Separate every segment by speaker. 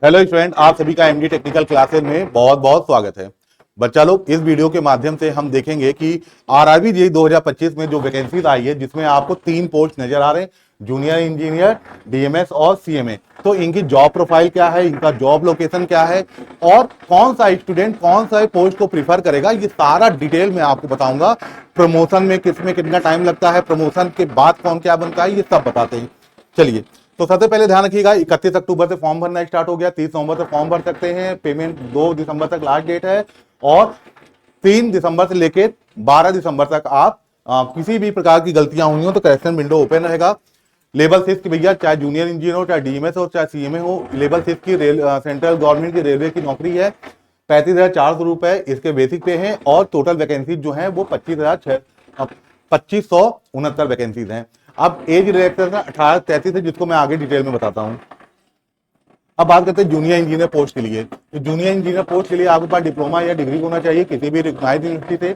Speaker 1: Hello student, आप सभी का एमडी टेक्निकल क्लासेस में बहुत बहुत स्वागत है। बच्चा लोग, इस वीडियो के माध्यम से हम देखेंगे कि आरआरबी जेईई 2025 में जो वैकेंसीज आई है, जिसमें आपको 3 पोस्ट नजर आ रहे हैं, जूनियर इंजीनियर, डीएमएस और सीएमए। तो इनकी जॉब प्रोफाइल क्या है, इनका जॉब लोकेशन क्या है और कौन सा स्टूडेंट कौन सा पोस्ट को प्रीफर करेगा, ये सारा डिटेल में आपको बताऊंगा। प्रमोशन में किसमें कितना टाइम लगता है, प्रमोशन के बाद कौन क्या बनता है, ये सब बताते हैं। चलिए, तो सबसे पहले ध्यान रखिएगा, 31 अक्टूबर से फॉर्म भरना स्टार्ट हो गया। 30 नवंबर से फॉर्म भर सकते हैं। पेमेंट 2 दिसंबर तक लास्ट डेट है और 3 दिसंबर से लेकर 12 दिसंबर तक आप किसी भी प्रकार की गलतियां हुई हो तो करेक्शन विंडो ओपन रहेगा। लेवल 6 की भैया, चाहे जूनियर इंजीनियर हो, चाहे डीएमएस हो, चाहे सीएमए हो, लेवल 6 की सेंट्रल गवर्नमेंट की रेलवे की नौकरी है। 35,400 इसके बेसिक पे हैं और टोटल वैकेंसी जो है वो 25,669 वैकेंसीज हैं। अब एज रिलैक्सेशन 18 से 33 है, जिसको मैं आगे डिटेल में बताता हूं। अब बात करते हैं जूनियर इंजीनियर पोस्ट के लिए। तो जूनियर इंजीनियर पोस्ट के लिए आपके पास डिप्लोमा या डिग्री होना चाहिए किसी भी रिकॉग्नाइज्ड यूनिवर्सिटी से।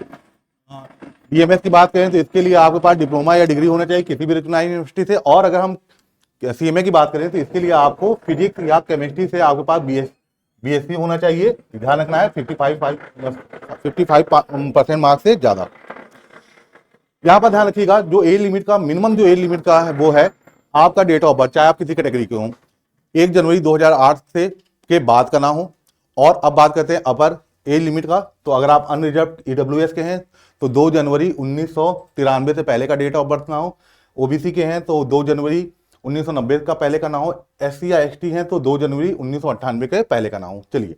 Speaker 1: डीएमएस की बात करें तो इसके लिए आपके पास डिप्लोमा या डिग्री होना चाहिए किसी भी रिकॉग्नाइज्ड यूनिवर्सिटी से। और अगर हम सीएमए की बात करें तो इसके लिए आपको फिजिक्स या केमिस्ट्री से आपके पास बीएससी होना चाहिए। ध्यान रखना है 55% मार्क्स से ज्यादा। यहां पर ध्यान रखिएगा, जो एज लिमिट का मिनिमम जो एज लिमिट का है वो है आपका डेट ऑफ बर्थ, चाहे आप किसी कैटेगरी के हो, 1 जनवरी 2008 से के बाद का ना हो। और अब बात करते हैं अपर एज लिमिट का। तो अगर आप अनरिजर्व ईडब्ल्यूएस के हैं तो 2 जनवरी 1993 से पहले का डेट ऑफ बर्थ ना हो। ओबीसी के हैं तो 2 जनवरी 1990 का पहले का ना हो। एससी या एसटी हैं तो 2 जनवरी 1998 के पहले का ना हो। चलिए,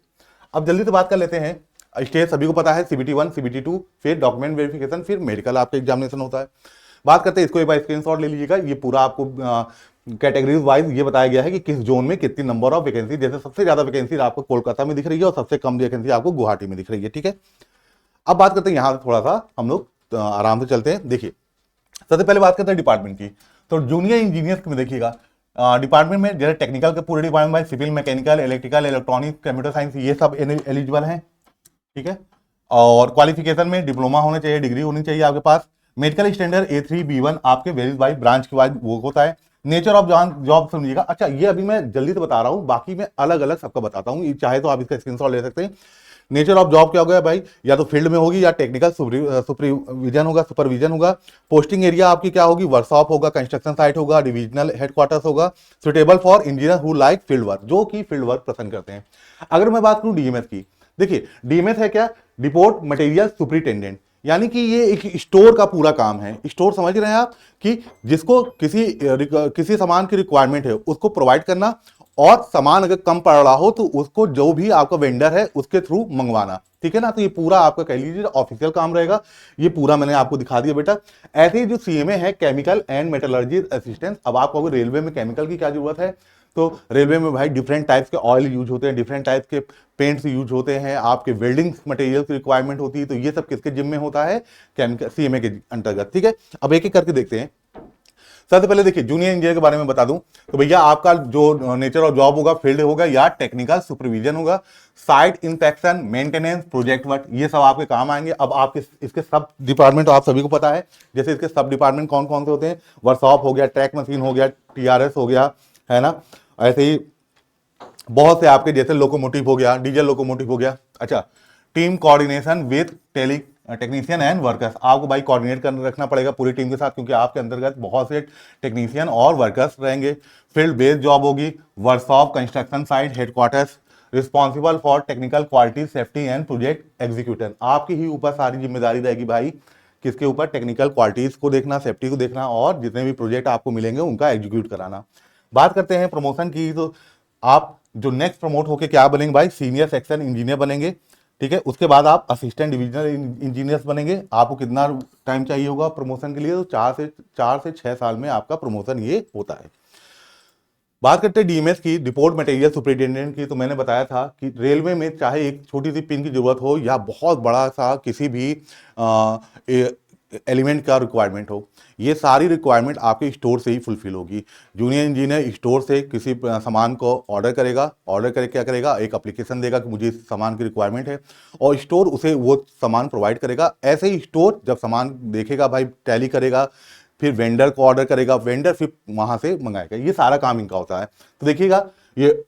Speaker 1: अब जल्दी से बात कर लेते हैं। स्टेज सभी को पता है, सीबीटी 1, सीबीटी 2, फिर डॉक्यूमेंट वेरिफिकेशन, फिर मेडिकल आपका एग्जामिनेशन होता है। बात करते हैं, इसको एक बार स्क्रीनशॉट ले लीजिएगा। ये पूरा आपको कैटेगरीज वाइज ये बताया गया है कि किस जोन में कितनी नंबर ऑफ वैकेंसी, जैसे सबसे ज्यादा वैकेंसी आपको कोलकाता में दिख रही है और सबसे कम वैकेंसी आपको गुवाहाटी में दिख रही है। ठीक है, अब बात करते हैं यहां से थोड़ा सा हम लोग आराम से चलते हैं। देखिए, सबसे पहले बात करते हैं डिपार्टमेंट की। तो जूनियर इंजीनियर्स में देखिएगा, डिपार्टमेंट में जैसे टेक्निकल के पूरे department, civil, mechanical, electrical, electronics, computer science, ये सब एलिजिबल हैं। ठीक है, और क्वालिफिकेशन में डिप्लोमा होना चाहिए, डिग्री होनी चाहिए आपके पास। मेडिकल स्टैंडर्ड A3 B1 आपके वेरीज बाई ब्रांच के बाद वो होता है। नेचर ऑफ जॉब समझिएगा। अच्छा, ये अभी मैं जल्दी से बता रहा हूं, बाकी मैं अलग अलग सबका बताता हूं, चाहे तो आप इसका स्क्रीनशॉट ले सकते हैं। नेचर ऑफ जॉब क्या होगा भाई, या तो फील्ड में होगी या टेक्निकल सुपरविजन होगा। पोस्टिंग एरिया आपकी क्या होगी, वर्कशॉप होगा, कंस्ट्रक्शन साइट होगा, डिविजनल हेडक्वार्टर्स होगा। Suitable for engineer who like field work, जो कि फील्ड वर्क पसंद करते हैं। अगर मैं बात करूं डीएमएस की, देखिए डीएमएस है क्या, डिपोर्ट मटेरियल सुपरिटेंडेंट, यानी कि ये एक स्टोर का पूरा काम है। स्टोर समझ रहे हैं आप, कि जिसको किसी सामान की रिक्वायरमेंट है उसको प्रोवाइड करना, और सामान अगर कम पड़ रहा हो तो उसको जो भी आपका वेंडर है उसके थ्रू मंगवाना। ठीक है ना, तो ये पूरा आपका कह लीजिए ऑफिशियल काम रहेगा। ये पूरा मैंने आपको दिखा दिया बेटा। ऐसे ही जो सीएमए है, केमिकल एंड मेटलर्जी असिस्टेंट। अब आप कहोगे रेलवे में केमिकल की क्या जरूरत है, तो रेलवे में भाई डिफरेंट टाइप्स के ऑयल यूज होते हैं, डिफरेंट टाइप्स के पेंट्स यूज होते हैं, आपके वेल्डिंग मटेरियल की रिक्वायरमेंट होती है। तो ये सब किसके जिम्मे होता है, केमिकल सीएमए के अंतर्गत। ठीक है, अब एक एक करके देखते हैं। सबसे पहले देखिए, जूनियर इंजीनियर के बारे में बता दूं तो भैया आपका जो नेचर ऑफ जॉब होगा, फील्ड होगा या टेक्निकल सुपरविजन होगा। Site inspection, maintenance, project work, ये सब आपके काम आएंगे। अब आपके इसके सब डिपार्टमेंट आप सभी को पता है, जैसे इसके सब डिपार्टमेंट कौन कौन से होते हैं। वर्कशॉप हो गया, ट्रैक मशीन हो गया, टीआरएस हो गया, है ना। ऐसे ही बहुत से आपके जैसे लोकोमोटिव हो गया, डीजल लोकोमोटिव हो गया। अच्छा, team coordination with technician and workers, आपको भाई कोऑर्डिनेट कर रखना पड़ेगा पूरी टीम के साथ, क्योंकि आपके अंतर्गत बहुत से टेक्नीशियन और वर्कर्स रहेंगे। फील्ड बेस्ड जॉब होगी, workshop, construction site, headquarters, responsible for technical quality, safety and project executor, आपकी ही ऊपर सारी जिम्मेदारी रहेगी भाई। किसके ऊपर, टेक्निकल क्वालिटीज को देखना, सेफ्टी को देखना, और जितने भी प्रोजेक्ट आपको मिलेंगे उनका एग्जीक्यूट कराना। बात करते हैं प्रमोशन की, तो आप जो नेक्स्ट प्रमोट होके क्या बनेंगे भाई, सीनियर सेक्शन इंजीनियर बनेंगे। ठीक है, उसके बाद आप असिस्टेंट डिविजनल इंजीनियर्स बनेंगे। आपको कितना टाइम चाहिए होगा प्रमोशन के लिए, तो 4 से 6 साल में आपका प्रमोशन ये होता है। बात करते हैं डीएमएस की, डिपोर्ट मटेरियल सुपरिटेंडेंट की, तो मैंने बताया था कि रेलवे में चाहे एक छोटी सी पिन की जरूरत हो या बहुत बड़ा सा किसी भी एलिमेंट का रिक्वायरमेंट हो, ये सारी रिक्वायरमेंट आपके स्टोर से ही फुलफिल होगी। जूनियर इंजीनियर स्टोर से किसी सामान को ऑर्डर करेगा, ऑर्डर करके क्या करेगा, एक एप्लीकेशन देगा कि मुझे इस सामान की रिक्वायरमेंट है, और स्टोर उसे वो सामान प्रोवाइड करेगा। ऐसे ही स्टोर जब सामान देखेगा भाई, टैली करेगा, फिर वेंडर को ऑर्डर करेगा, वेंडर फिर वहां से मंगाएगा। ये सारा काम इनका होता है। तो देखिएगा, ये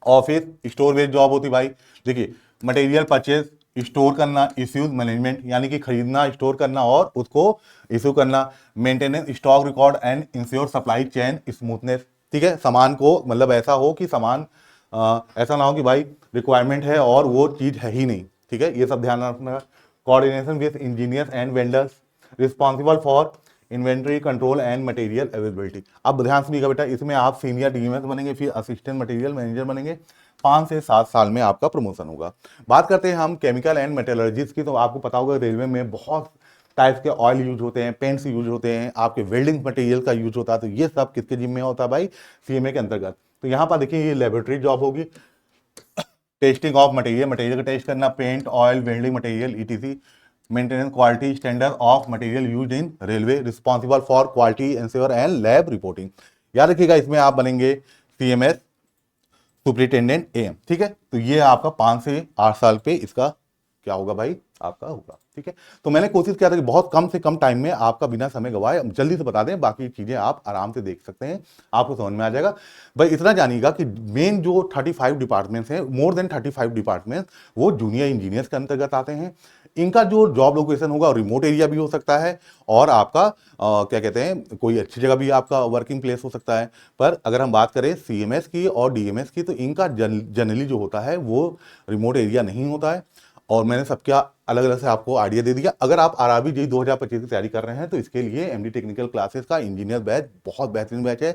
Speaker 1: ऑफिस स्टोर बेस्ड जॉब होती भाई। देखिए, मटेरियल परचेज, स्टोर करना, इश्यूज मैनेजमेंट यानी कि खरीदना, स्टोर करना और उसको इश्यू करना, maintenance, stock record and ensure supply chain smoothness. ठीक है, सामान को मतलब ऐसा हो कि सामान ऐसा ना हो कि भाई रिक्वायरमेंट है और वो चीज है ही नहीं। ठीक है, ये सब ध्यान रखना। Coordination with engineers and vendors, responsible for inventory control and material availability. अब ध्यान सुनिएगा बेटा, इसमें आप सीनियर डीएमएस बनेंगे, फिर असिस्टेंट मटेरियल मैनेजर बनेंगे। 5 से 7 साल में आपका प्रमोशन होगा। बात करते हैं हम केमिकल एंड मेटलर्जिस्ट की, तो आपको पता होगा रेलवे में बहुत टाइप के ऑयल यूज होते हैं, पेंट्स यूज होते हैं, आपके वेल्डिंग मटेरियल का यूज होता है। तो ये सब किसके जिम्मे में होता है भाई? सीएमए के अंतर्गत। तो यहाँ पर देखिए, ये लेबोरेटरी जॉब होगी। टेस्टिंग ऑफ मटेरियल, मटेरियल का टेस्ट करना, paint, oil, welding material ETC. Maintenance quality standard of material used in railway, responsible for quality ensure and lab reporting. याद रखिएगा, इसमें आप बनेंगे सीएमएस सुपरिटेंडेंट एएम। ठीक है, तो ये आपका 5 से 8 साल पे इसका क्या होगा भाई? आपका होगा। ठीक है, तो मैंने कोशिश किया था कि बहुत कम से कम टाइम में आपका बिना समय गवाए जल्दी से बता दें, बाकी चीजें आप आराम से देख सकते हैं, आपको समझ में आ जाएगा। भाई इतना जानिएगा कि मेन जो 35 डिपार्टमेंट्स हैं, मोर देन 35 डिपार्टमेंट्स, वो जूनियर इंजीनियर्स के अंतर्गत आते हैं। इनका जो जॉब लोकेशन होगा रिमोट एरिया भी हो सकता है और आपका क्या कहते हैं, कोई अच्छी जगह भी आपका वर्किंग प्लेस हो सकता है। पर अगर हम बात करें सीएमएस की और डीएमएस की, तो इनका जनरली जो होता है वो रिमोट एरिया नहीं होता है। और मैंने सबका अलग अलग से आपको आइडिया दे दिया। अगर आप आरआरबी जेईई 2025 की तैयारी कर रहे हैं तो इसके लिए एमडी टेक्निकल क्लासेस का इंजीनियर बैच बहुत बेहतरीन बैच है।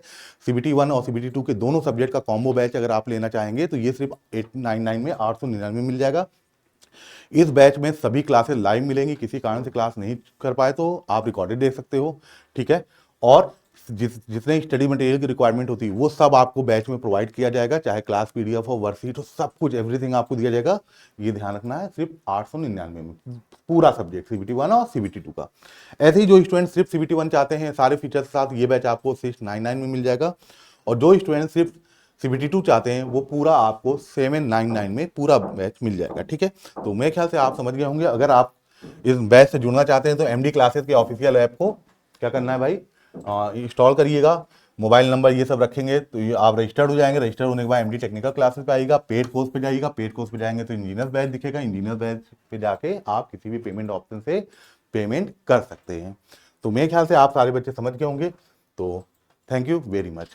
Speaker 1: सीबीटी 1 और सीबीटी 2 के दोनों सब्जेक्ट का कॉम्बो बैच अगर आप लेना चाहेंगे तो ये सिर्फ 899 में 899 मिल जाएगा। इस बैच में सभी क्लासेस लाइव मिलेंगी, किसी कारण से क्लास नहीं कर पाए तो आप रिकॉर्डेड देख सकते हो। ठीक है, और जितने स्टडी मटेरियल की रिक्वायरमेंट होती है वो सब आपको बैच में प्रोवाइड किया जाएगा, चाहे क्लास पीडीएफ हो, वर्कशीट हो, सब कुछ एवरीथिंग आपको दिया जाएगा। ये ध्यान रखना है, सिर्फ 899 में पूरा सब्जेक्ट सीबीटी 1 और सीबीटी 2 का। ऐसे ही जो स्टूडेंट सिर्फ सीबीटी 1 चाहते हैं सारे फीचर्स के साथ, ये बैच आपको 699 में मिल जाएगा। और जो स्टूडेंट सिर्फ सीबीटी 2 चाहते हैं वो पूरा आपको 799 में पूरा बैच मिल जाएगा। ठीक है, तो मेरे ख्याल से आप समझ गए होंगे। अगर आप इस बैच से जुड़ना चाहते हैं तो एमडी क्लासेस के ऑफिशियल ऐप को क्या करना है भाई? इंस्टॉल करिएगा, मोबाइल नंबर ये सब रखेंगे तो ये आप रजिस्टर्ड हो जाएंगे। रजिस्टर्ड होने के बाद एमडी टेक्निकल क्लासेस पे आएगा, पेड कोर्स पे जाइएगा, पेड कोर्स पे जाएंगे तो इंजीनियर बैच दिखेगा, इंजीनियर बैच पे जाके आप किसी भी पेमेंट ऑप्शन से पेमेंट कर सकते हैं। तो मेरे ख्याल से आप सारे बच्चे समझ गए होंगे। तो थैंक यू वेरी मच।